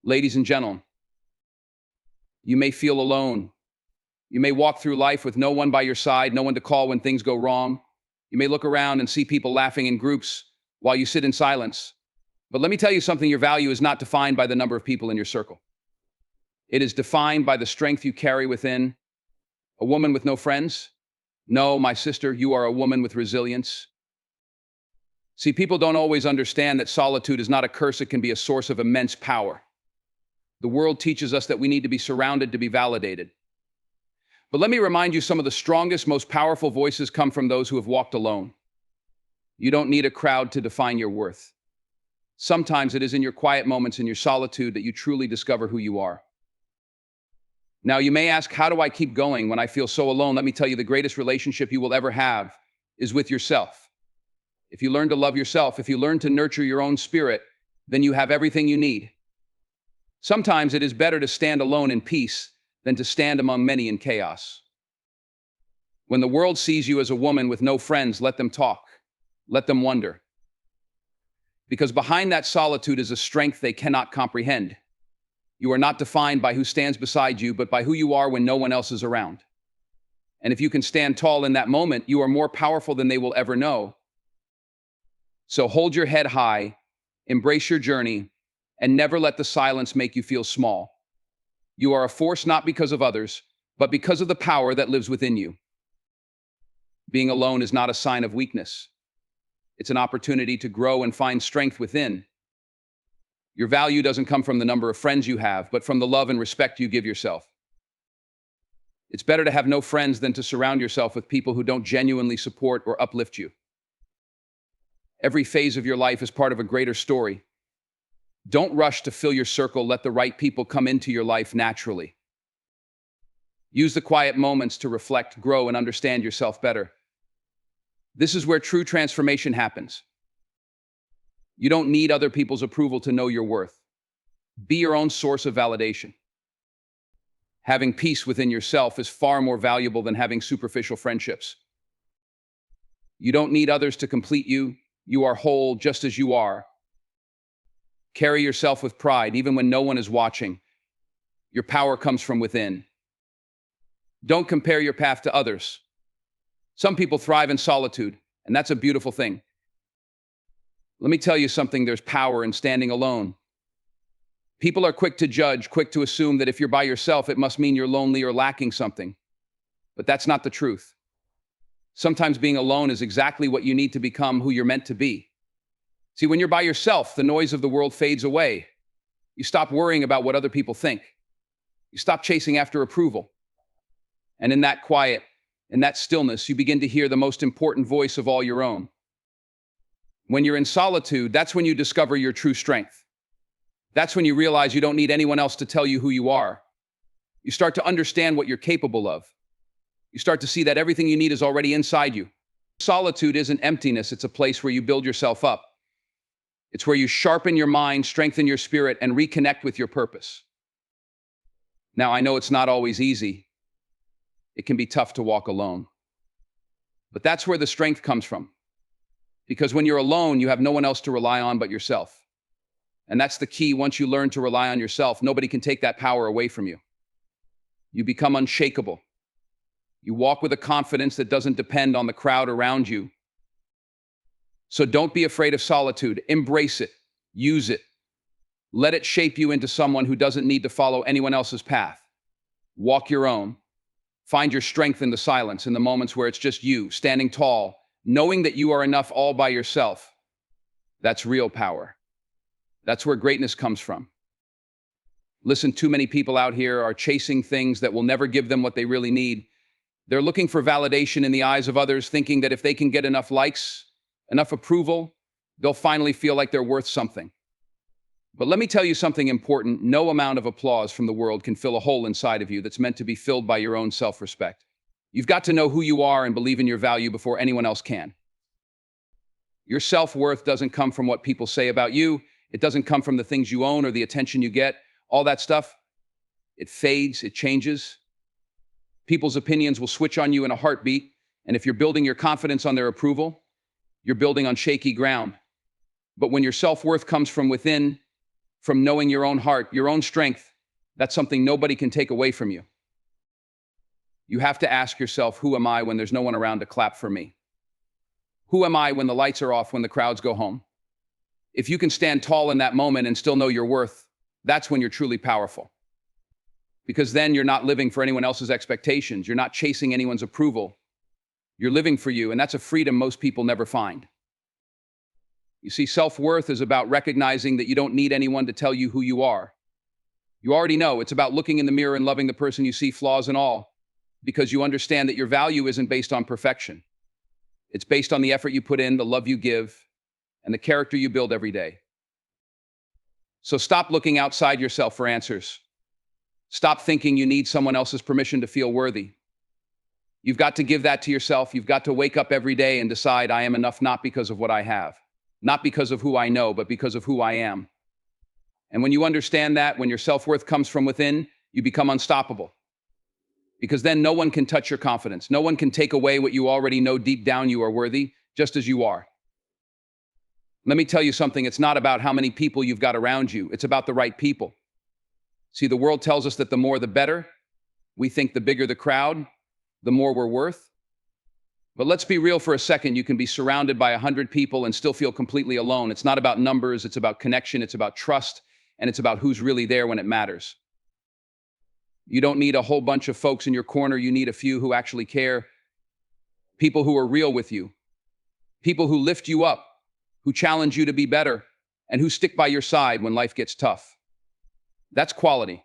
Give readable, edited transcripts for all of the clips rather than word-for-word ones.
Ladies and gentlemen, you may feel alone. You may walk through life with no one by your side, no one to call when things go wrong. You may look around and see people laughing in groups while you sit in silence. But let me tell you something, your value is not defined by the number of people in your circle. It is defined by the strength you carry within. A woman with no friends? No, my sister, you are a woman with resilience. See, people don't always understand that solitude is not a curse, it can be a source of immense power. The world teaches us that we need to be surrounded to be validated. But let me remind you, some of the strongest, most powerful voices come from those who have walked alone. You don't need a crowd to define your worth. Sometimes it is in your quiet moments, in your solitude, that you truly discover who you are. Now, you may ask, how do I keep going when I feel so alone? Let me tell you, the greatest relationship you will ever have is with yourself. If you learn to love yourself, if you learn to nurture your own spirit, then you have everything you need. Sometimes it is better to stand alone in peace than to stand among many in chaos. When the world sees you as a woman with no friends, let them talk. Let them wonder. Because behind that solitude is a strength they cannot comprehend. You are not defined by who stands beside you, but by who you are when no one else is around. And if you can stand tall in that moment, you are more powerful than they will ever know. So hold your head high, embrace your journey, and never let the silence make you feel small. You are a force not because of others, but because of the power that lives within you. Being alone is not a sign of weakness. It's an opportunity to grow and find strength within. Your value doesn't come from the number of friends you have, but from the love and respect you give yourself. It's better to have no friends than to surround yourself with people who don't genuinely support or uplift you. Every phase of your life is part of a greater story. Don't rush to fill your circle. Let the right people come into your life naturally. Use the quiet moments to reflect, grow, and understand yourself better. This is where true transformation happens. You don't need other people's approval to know your worth. Be your own source of validation. Having peace within yourself is far more valuable than having superficial friendships. You don't need others to complete you. You are whole just as you are. Carry yourself with pride, even when no one is watching. Your power comes from within. Don't compare your path to others. Some people thrive in solitude, and that's a beautiful thing. Let me tell you something, there's power in standing alone. People are quick to judge, quick to assume that if you're by yourself, it must mean you're lonely or lacking something. But that's not the truth. Sometimes being alone is exactly what you need to become who you're meant to be. See, when you're by yourself, the noise of the world fades away. You stop worrying about what other people think. You stop chasing after approval. And in that quiet, in that stillness, you begin to hear the most important voice of all your own. When you're in solitude, that's when you discover your true strength. That's when you realize you don't need anyone else to tell you who you are. You start to understand what you're capable of. You start to see that everything you need is already inside you. Solitude isn't emptiness, it's a place where you build yourself up. It's where you sharpen your mind, strengthen your spirit, and reconnect with your purpose. Now, I know it's not always easy. It can be tough to walk alone. But that's where the strength comes from. Because when you're alone, you have no one else to rely on but yourself. And that's the key. Once you learn to rely on yourself, nobody can take that power away from you. You become unshakable. You walk with a confidence that doesn't depend on the crowd around you. So don't be afraid of solitude. Embrace it. Use it. Let it shape you into someone who doesn't need to follow anyone else's path. Walk your own. Find your strength in the silence, in the moments where it's just you, standing tall, knowing that you are enough all by yourself. That's real power. That's where greatness comes from. Listen, too many people out here are chasing things that will never give them what they really need. They're looking for validation in the eyes of others, thinking that if they can get enough likes, enough approval, they'll finally feel like they're worth something. But let me tell you something important. No amount of applause from the world can fill a hole inside of you that's meant to be filled by your own self-respect. You've got to know who you are and believe in your value before anyone else can. Your self-worth doesn't come from what people say about you. It doesn't come from the things you own or the attention you get. All that stuff, it fades, it changes. People's opinions will switch on you in a heartbeat, and if you're building your confidence on their approval, you're building on shaky ground. But when your self-worth comes from within, from knowing your own heart, your own strength. That's something nobody can take away from you. You have to ask yourself, who am I when there's no one around to clap for me? Who am I when the lights are off, when the crowds go home? If you can stand tall in that moment and still know your worth, that's when you're truly powerful. Because then you're not living for anyone else's expectations. You're not chasing anyone's approval. You're living for you, and that's a freedom most people never find. You see, self-worth is about recognizing that you don't need anyone to tell you who you are. You already know. It's about looking in the mirror and loving the person you see, flaws and all, because you understand that your value isn't based on perfection. It's based on the effort you put in, the love you give, and the character you build every day. So stop looking outside yourself for answers. Stop thinking you need someone else's permission to feel worthy. You've got to give that to yourself. You've got to wake up every day and decide, I am enough not because of what I have, not because of who I know, but because of who I am. And when you understand that, when your self-worth comes from within, you become unstoppable. Because then no one can touch your confidence. No one can take away what you already know deep down you are worthy, just as you are. Let me tell you something. It's not about how many people you've got around you. It's about the right people. See, the world tells us that the more the better. We think the bigger the crowd, the more we're worth. But let's be real for a second. You can be surrounded by 100 people and still feel completely alone. It's not about numbers. It's about connection. It's about trust. And it's about who's really there when it matters. You don't need a whole bunch of folks in your corner. You need a few who actually care. People who are real with you. People who lift you up, who challenge you to be better, and who stick by your side when life gets tough. That's quality.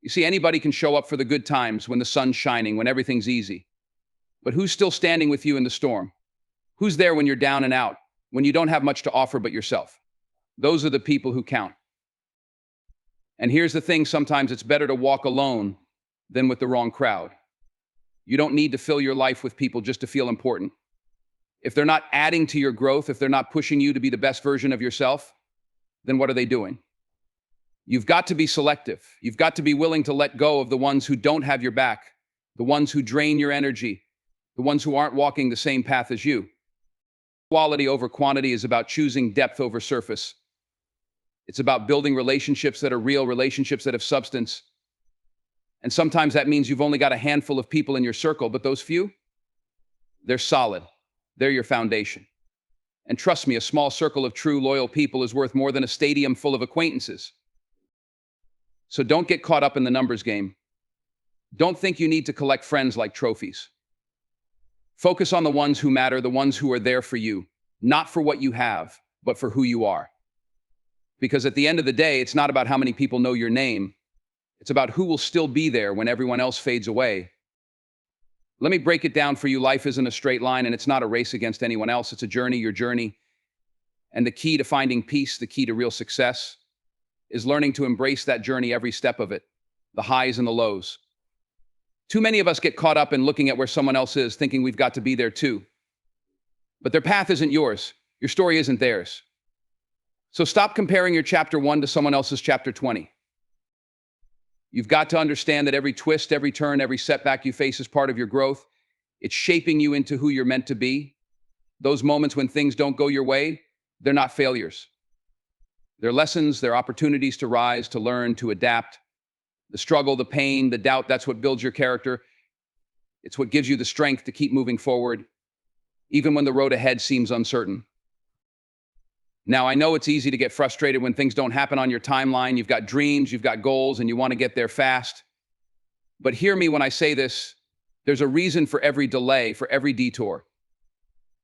You see, anybody can show up for the good times when the sun's shining, when everything's easy. But who's still standing with you in the storm? Who's there when you're down and out, when you don't have much to offer but yourself? Those are the people who count. And here's the thing, sometimes it's better to walk alone than with the wrong crowd. You don't need to fill your life with people just to feel important. If they're not adding to your growth, if they're not pushing you to be the best version of yourself, then what are they doing? You've got to be selective. You've got to be willing to let go of the ones who don't have your back, the ones who drain your energy, the ones who aren't walking the same path as you. Quality over quantity is about choosing depth over surface. It's about building relationships that are real, relationships that have substance. And sometimes that means you've only got a handful of people in your circle, but those few, they're solid. They're your foundation. And trust me, a small circle of true, loyal people is worth more than a stadium full of acquaintances. So don't get caught up in the numbers game. Don't think you need to collect friends like trophies. Focus on the ones who matter, the ones who are there for you, not for what you have, but for who you are. Because at the end of the day, it's not about how many people know your name. It's about who will still be there when everyone else fades away. Let me break it down for you. Life isn't a straight line, and it's not a race against anyone else. It's a journey, your journey. And the key to finding peace, the key to real success, is learning to embrace that journey every step of it, the highs and the lows. Too many of us get caught up in looking at where someone else is, thinking we've got to be there too. But their path isn't yours. Your story isn't theirs. So stop comparing your chapter 1 to someone else's chapter 20. You've got to understand that every twist, every turn, every setback you face is part of your growth. It's shaping you into who you're meant to be. Those moments when things don't go your way, they're not failures. They're lessons, they're opportunities to rise, to learn, to adapt. The struggle, the pain, the doubt, that's what builds your character. It's what gives you the strength to keep moving forward, even when the road ahead seems uncertain. Now, I know it's easy to get frustrated when things don't happen on your timeline. You've got dreams, you've got goals, and you want to get there fast. But hear me when I say this, there's a reason for every delay, for every detour.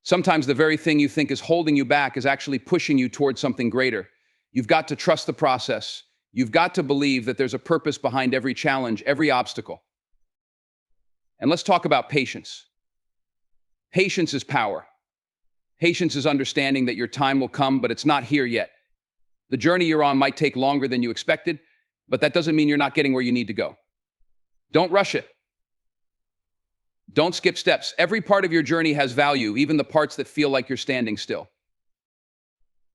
Sometimes the very thing you think is holding you back is actually pushing you towards something greater. You've got to trust the process. You've got to believe that there's a purpose behind every challenge, every obstacle. And let's talk about patience. Patience is power. Patience is understanding that your time will come, but it's not here yet. The journey you're on might take longer than you expected, but that doesn't mean you're not getting where you need to go. Don't rush it. Don't skip steps. Every part of your journey has value, even the parts that feel like you're standing still.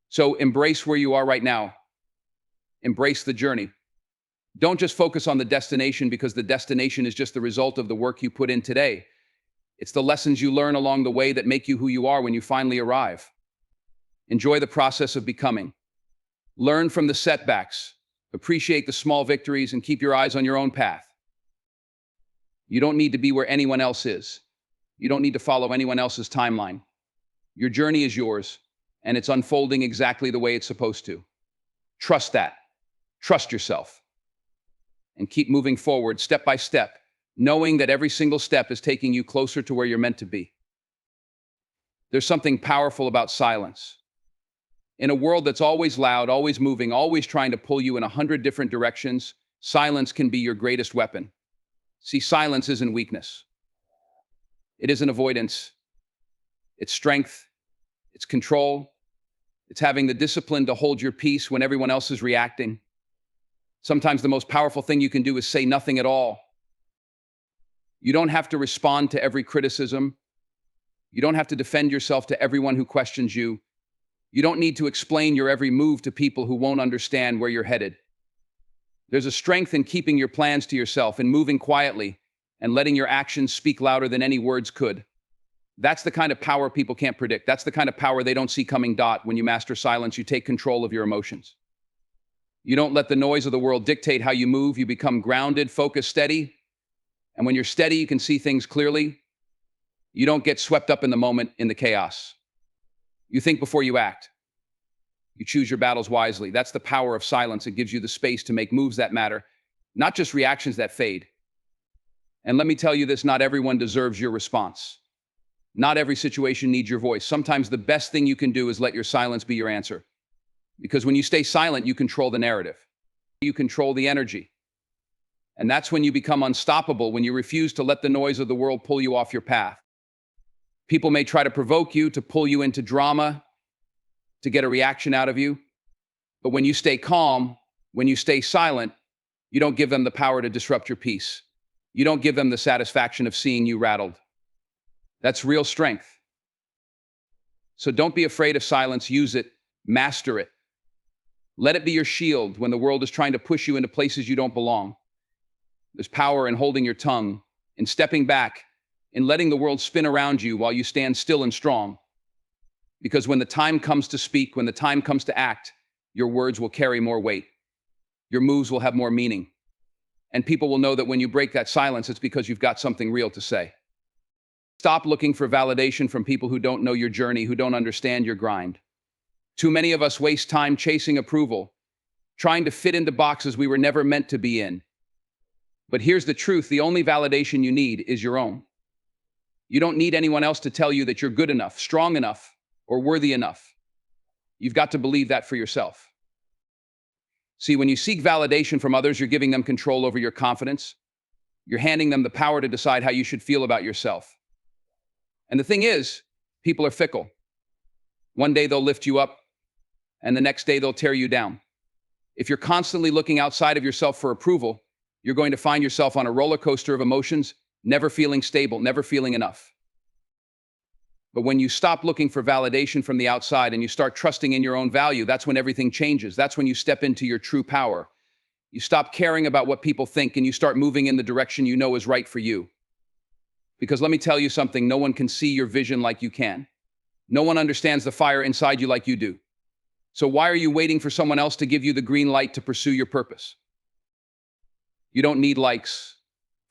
So embrace where you are right now. Embrace the journey. Don't just focus on the destination, because the destination is just the result of the work you put in today. It's the lessons you learn along the way that make you who you are when you finally arrive. Enjoy the process of becoming. Learn from the setbacks, appreciate the small victories, and keep your eyes on your own path. You don't need to be where anyone else is. You don't need to follow anyone else's timeline. Your journey is yours, and it's unfolding exactly the way it's supposed to. Trust that. Trust yourself. And keep moving forward step by step, knowing that every single step is taking you closer to where you're meant to be. There's something powerful about silence. In a world that's always loud, always moving, always trying to pull you in 100 different directions, silence can be your greatest weapon. See, silence isn't weakness. It isn't avoidance. It's strength. It's control. It's having the discipline to hold your peace when everyone else is reacting. Sometimes the most powerful thing you can do is say nothing at all. You don't have to respond to every criticism. You don't have to defend yourself to everyone who questions you. You don't need to explain your every move to people who won't understand where you're headed. There's a strength in keeping your plans to yourself and moving quietly and letting your actions speak louder than any words could. That's the kind of power people can't predict. That's the kind of power they don't see coming. When you master silence, you take control of your emotions. You don't let the noise of the world dictate how you move. You become grounded, focused, steady. And when you're steady, you can see things clearly. You don't get swept up in the moment, in the chaos. You think before you act. You choose your battles wisely. That's the power of silence. It gives you the space to make moves that matter, not just reactions that fade. And let me tell you this, not everyone deserves your response. Not every situation needs your voice. Sometimes the best thing you can do is let your silence be your answer. Because when you stay silent, you control the narrative. You control the energy. And that's when you become unstoppable, when you refuse to let the noise of the world pull you off your path. People may try to provoke you, to pull you into drama, to get a reaction out of you. But when you stay calm, when you stay silent, you don't give them the power to disrupt your peace. You don't give them the satisfaction of seeing you rattled. That's real strength. So don't be afraid of silence. Use it. Master it. Let it be your shield when the world is trying to push you into places you don't belong. There's power in holding your tongue, in stepping back, in letting the world spin around you while you stand still and strong. Because when the time comes to speak, when the time comes to act, your words will carry more weight. Your moves will have more meaning. And people will know that when you break that silence, it's because you've got something real to say. Stop looking for validation from people who don't know your journey, who don't understand your grind. Too many of us waste time chasing approval, trying to fit into boxes we were never meant to be in. But here's the truth, the only validation you need is your own. You don't need anyone else to tell you that you're good enough, strong enough, or worthy enough. You've got to believe that for yourself. See, when you seek validation from others, you're giving them control over your confidence. You're handing them the power to decide how you should feel about yourself. And the thing is, people are fickle. One day they'll lift you up, and the next day they'll tear you down. If you're constantly looking outside of yourself for approval, you're going to find yourself on a roller coaster of emotions, never feeling stable, never feeling enough. But when you stop looking for validation from the outside and you start trusting in your own value, that's when everything changes. That's when you step into your true power. You stop caring about what people think and you start moving in the direction you know is right for you. Because let me tell you something, no one can see your vision like you can. No one understands the fire inside you like you do. So why are you waiting for someone else to give you the green light to pursue your purpose? You don't need likes,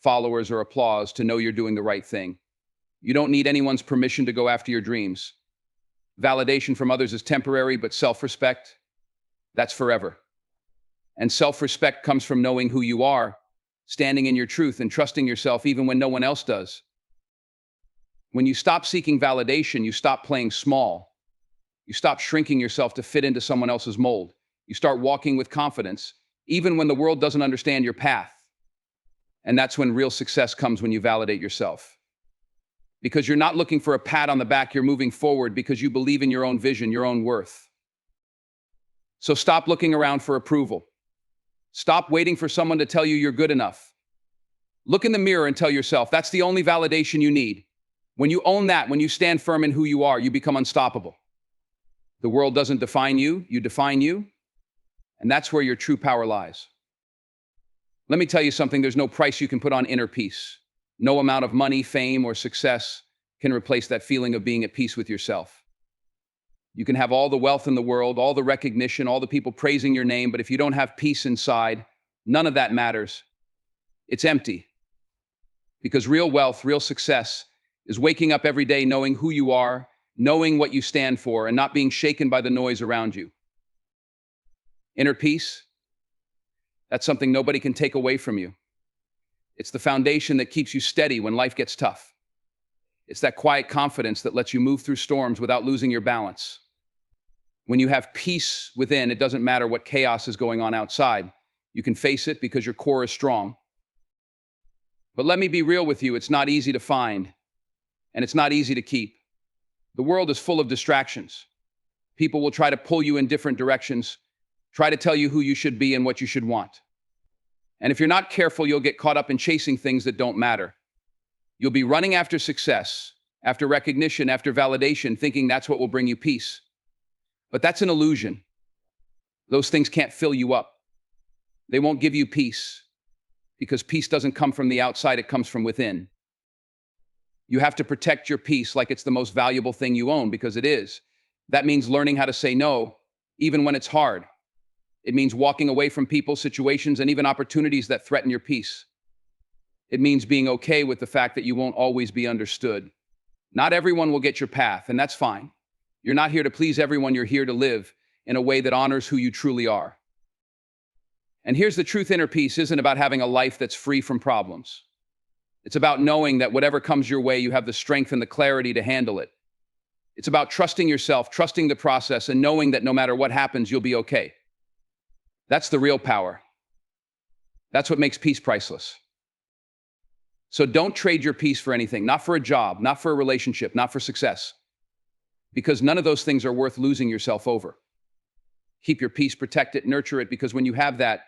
followers, or applause to know you're doing the right thing. You don't need anyone's permission to go after your dreams. Validation from others is temporary, but self-respect, that's forever. And self-respect comes from knowing who you are, standing in your truth and trusting yourself even when no one else does. When you stop seeking validation, you stop playing small. You stop shrinking yourself to fit into someone else's mold. You start walking with confidence, even when the world doesn't understand your path. And that's when real success comes, when you validate yourself. Because you're not looking for a pat on the back, you're moving forward because you believe in your own vision, your own worth. So stop looking around for approval. Stop waiting for someone to tell you you're good enough. Look in the mirror and tell yourself that's the only validation you need. When you own that, when you stand firm in who you are, you become unstoppable. The world doesn't define you, you define you. And that's where your true power lies. Let me tell you something, there's no price you can put on inner peace. No amount of money, fame, or success can replace that feeling of being at peace with yourself. You can have all the wealth in the world, all the recognition, all the people praising your name, but if you don't have peace inside, none of that matters. It's empty. Because real wealth, real success is waking up every day knowing who you are, knowing what you stand for, and not being shaken by the noise around you. Inner peace, that's something nobody can take away from you. It's the foundation that keeps you steady when life gets tough. It's that quiet confidence that lets you move through storms without losing your balance. When you have peace within, it doesn't matter what chaos is going on outside. You can face it because your core is strong. But let me be real with you, it's not easy to find, and it's not easy to keep. The world is full of distractions. People will try to pull you in different directions, try to tell you who you should be and what you should want. And if you're not careful, you'll get caught up in chasing things that don't matter. You'll be running after success, after recognition, after validation, thinking that's what will bring you peace. But that's an illusion. Those things can't fill you up. They won't give you peace, because peace doesn't come from the outside, it comes from within. You have to protect your peace like it's the most valuable thing you own, because it is. That means learning how to say no, even when it's hard. It means walking away from people, situations, and even opportunities that threaten your peace. It means being okay with the fact that you won't always be understood. Not everyone will get your path, and that's fine. You're not here to please everyone, you're here to live in a way that honors who you truly are. And here's the truth, inner peace isn't about having a life that's free from problems. It's about knowing that whatever comes your way, you have the strength and the clarity to handle it. It's about trusting yourself, trusting the process, and knowing that no matter what happens, you'll be okay. That's the real power. That's what makes peace priceless. So don't trade your peace for anything, not for a job, not for a relationship, not for success, because none of those things are worth losing yourself over. Keep your peace, protect it, nurture it, because when you have that,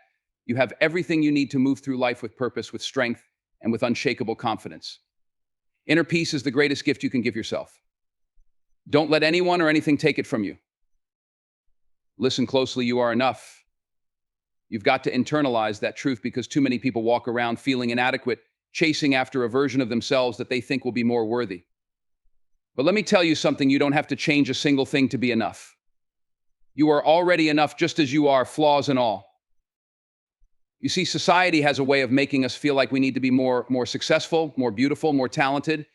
you have everything you need to move through life with purpose, with strength, and with unshakable confidence. Inner peace is the greatest gift you can give yourself. Don't let anyone or anything take it from you. Listen closely, you are enough. You've got to internalize that truth, because too many people walk around feeling inadequate, chasing after a version of themselves that they think will be more worthy. But let me tell you something, you don't have to change a single thing to be enough. You are already enough just as you are, flaws and all. You see, society has a way of making us feel like we need to be more successful, more beautiful, more talented.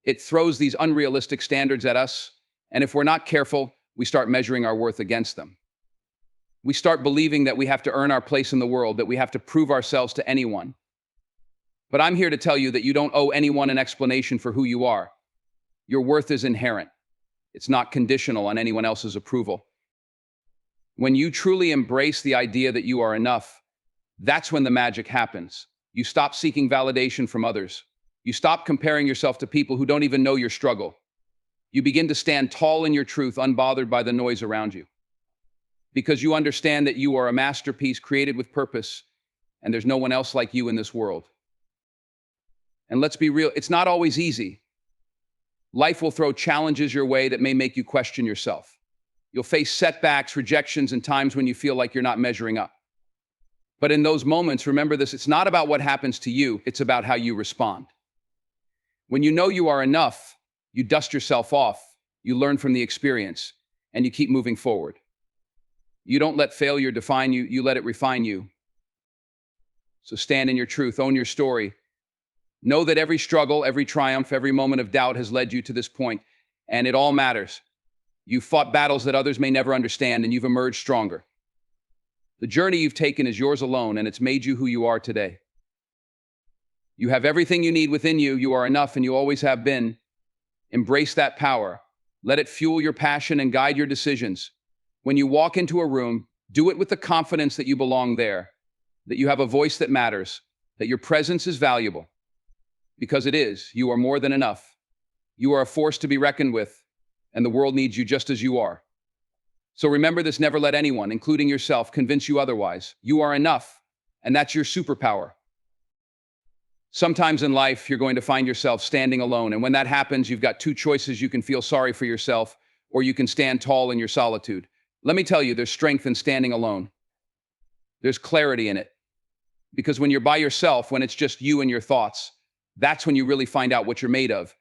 It throws these unrealistic standards at us, and if we're not careful, we start measuring our worth against them. We start believing that we have to earn our place in the world, that we have to prove ourselves to anyone. But I'm here to tell you that you don't owe anyone an explanation for who you are. Your worth is inherent. It's not conditional on anyone else's approval. When you truly embrace the idea that you are enough, that's when the magic happens. You stop seeking validation from others. You stop comparing yourself to people who don't even know your struggle. You begin to stand tall in your truth, unbothered by the noise around you. Because you understand that you are a masterpiece created with purpose, and there's no one else like you in this world. And let's be real, it's not always easy. Life will throw challenges your way that may make you question yourself. You'll face setbacks, rejections, and times when you feel like you're not measuring up. But in those moments, remember this, it's not about what happens to you, it's about how you respond. When you know you are enough, you dust yourself off, you learn from the experience, and you keep moving forward. You don't let failure define you, you let it refine you. So stand in your truth, own your story. Know that every struggle, every triumph, every moment of doubt has led you to this point, and it all matters. You've fought battles that others may never understand, and you've emerged stronger. The journey you've taken is yours alone, and it's made you who you are today. You have everything you need within you. You are enough, and you always have been. Embrace that power. Let it fuel your passion and guide your decisions. When you walk into a room, do it with the confidence that you belong there, that you have a voice that matters, that your presence is valuable. Because it is. You are more than enough. You are a force to be reckoned with, and the world needs you just as you are. So remember this, never let anyone, including yourself, convince you otherwise. You are enough, and that's your superpower. Sometimes in life, you're going to find yourself standing alone, and when that happens, you've got two choices. You can feel sorry for yourself, or you can stand tall in your solitude. Let me tell you, there's strength in standing alone. There's clarity in it. Because when you're by yourself, when it's just you and your thoughts, that's when you really find out what you're made of.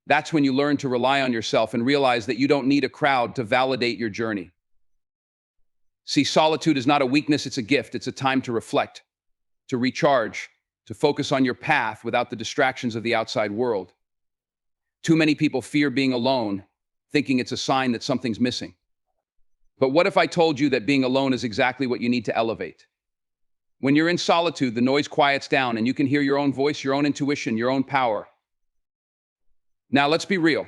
That's when you learn to rely on yourself and realize that you don't need a crowd to validate your journey. See, solitude is not a weakness, it's a gift. It's a time to reflect, to recharge, to focus on your path without the distractions of the outside world. Too many people fear being alone, thinking it's a sign that something's missing. But what if I told you that being alone is exactly what you need to elevate? When you're in solitude, the noise quiets down and you can hear your own voice, your own intuition, your own power. Now, let's be real.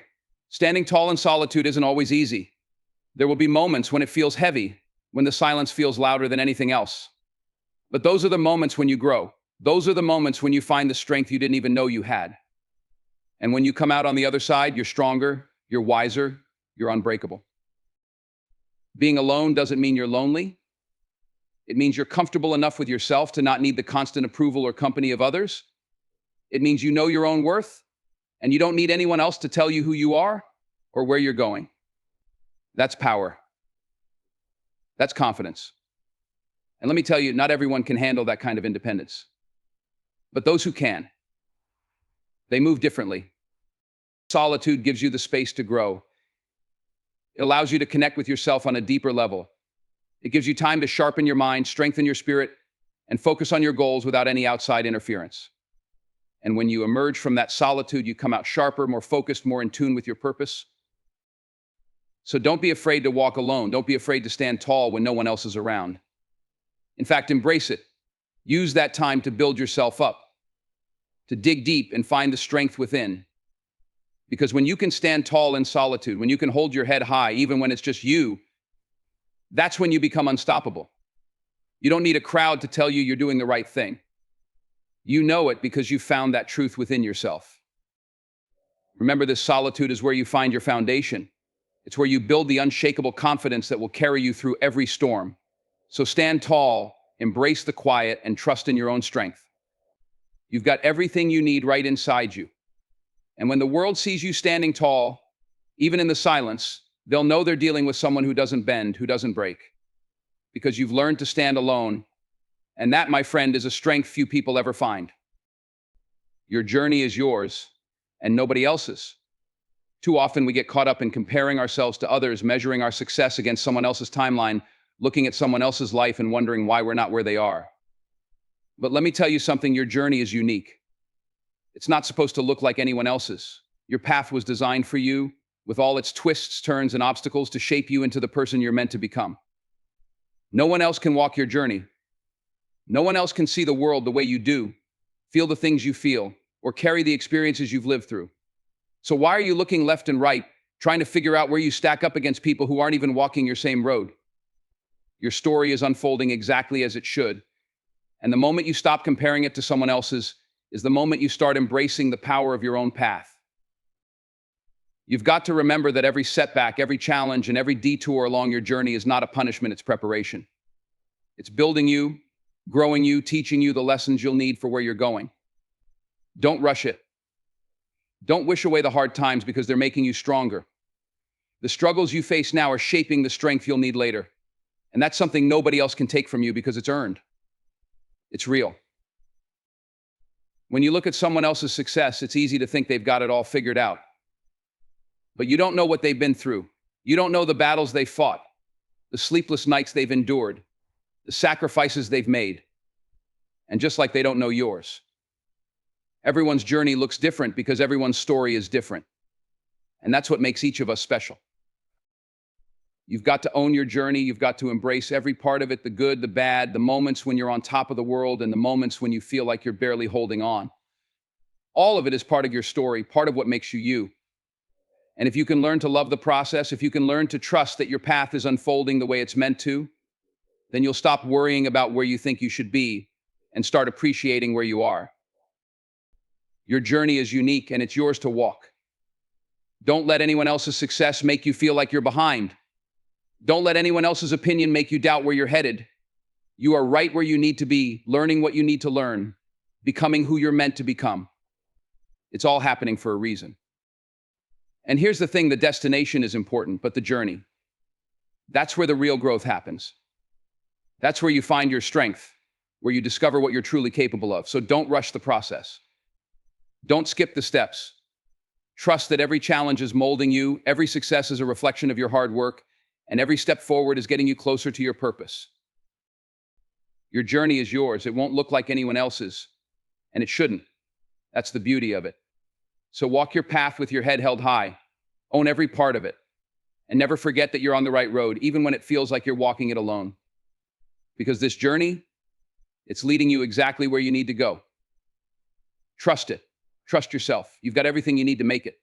Standing tall in solitude isn't always easy. There will be moments when it feels heavy, when the silence feels louder than anything else. But those are the moments when you grow. Those are the moments when you find the strength you didn't even know you had. And when you come out on the other side, you're stronger, you're wiser, you're unbreakable. Being alone doesn't mean you're lonely. It means you're comfortable enough with yourself to not need the constant approval or company of others. It means you know your own worth, and you don't need anyone else to tell you who you are or where you're going. That's power. That's confidence. And let me tell you, not everyone can handle that kind of independence. But those who can, they move differently. Solitude gives you the space to grow. It allows you to connect with yourself on a deeper level. It gives you time to sharpen your mind, strengthen your spirit, and focus on your goals without any outside interference. And when you emerge from that solitude, you come out sharper, more focused, more in tune with your purpose. So don't be afraid to walk alone. Don't be afraid to stand tall when no one else is around. In fact, embrace it. Use that time to build yourself up, to dig deep and find the strength within. Because when you can stand tall in solitude, when you can hold your head high, even when it's just you, that's when you become unstoppable. You don't need a crowd to tell you you're doing the right thing. You know it because you found that truth within yourself. Remember, this solitude is where you find your foundation. It's where you build the unshakable confidence that will carry you through every storm. So stand tall, embrace the quiet, and trust in your own strength. You've got everything you need right inside you. And when the world sees you standing tall, even in the silence, they'll know they're dealing with someone who doesn't bend, who doesn't break. Because you've learned to stand alone. And that, my friend, is a strength few people ever find. Your journey is yours and nobody else's. Too often we get caught up in comparing ourselves to others, measuring our success against someone else's timeline, looking at someone else's life and wondering why we're not where they are. But let me tell you something, your journey is unique. It's not supposed to look like anyone else's. Your path was designed for you, with all its twists, turns, and obstacles to shape you into the person you're meant to become. No one else can walk your journey. No one else can see the world the way you do, feel the things you feel, or carry the experiences you've lived through. So why are you looking left and right, trying to figure out where you stack up against people who aren't even walking your same road? Your story is unfolding exactly as it should. And the moment you stop comparing it to someone else's is the moment you start embracing the power of your own path. You've got to remember that every setback, every challenge, and every detour along your journey is not a punishment, it's preparation. It's building you, growing you, teaching you the lessons you'll need for where you're going. Don't rush it. Don't wish away the hard times because they're making you stronger. The struggles you face now are shaping the strength you'll need later. And that's something nobody else can take from you because it's earned. It's real. When you look at someone else's success, it's easy to think they've got it all figured out. But you don't know what they've been through. You don't know the battles they fought, the sleepless nights they've endured, the sacrifices they've made. And just like they don't know yours. Everyone's journey looks different because everyone's story is different. And that's what makes each of us special. You've got to own your journey. You've got to embrace every part of it, the good, the bad, the moments when you're on top of the world, and the moments when you feel like you're barely holding on. All of it is part of your story, part of what makes you you. And if you can learn to love the process, if you can learn to trust that your path is unfolding the way it's meant to, then you'll stop worrying about where you think you should be and start appreciating where you are. Your journey is unique and it's yours to walk. Don't let anyone else's success make you feel like you're behind. Don't let anyone else's opinion make you doubt where you're headed. You are right where you need to be, learning what you need to learn, becoming who you're meant to become. It's all happening for a reason. And here's the thing, the destination is important, but the journey. That's where the real growth happens. That's where you find your strength, where you discover what you're truly capable of. So don't rush the process. Don't skip the steps. Trust that every challenge is molding you, every success is a reflection of your hard work, and every step forward is getting you closer to your purpose. Your journey is yours. It won't look like anyone else's, and it shouldn't. That's the beauty of it. So walk your path with your head held high. Own every part of it. And never forget that you're on the right road, even when it feels like you're walking it alone. Because this journey, it's leading you exactly where you need to go. Trust it. Trust yourself. You've got everything you need to make it.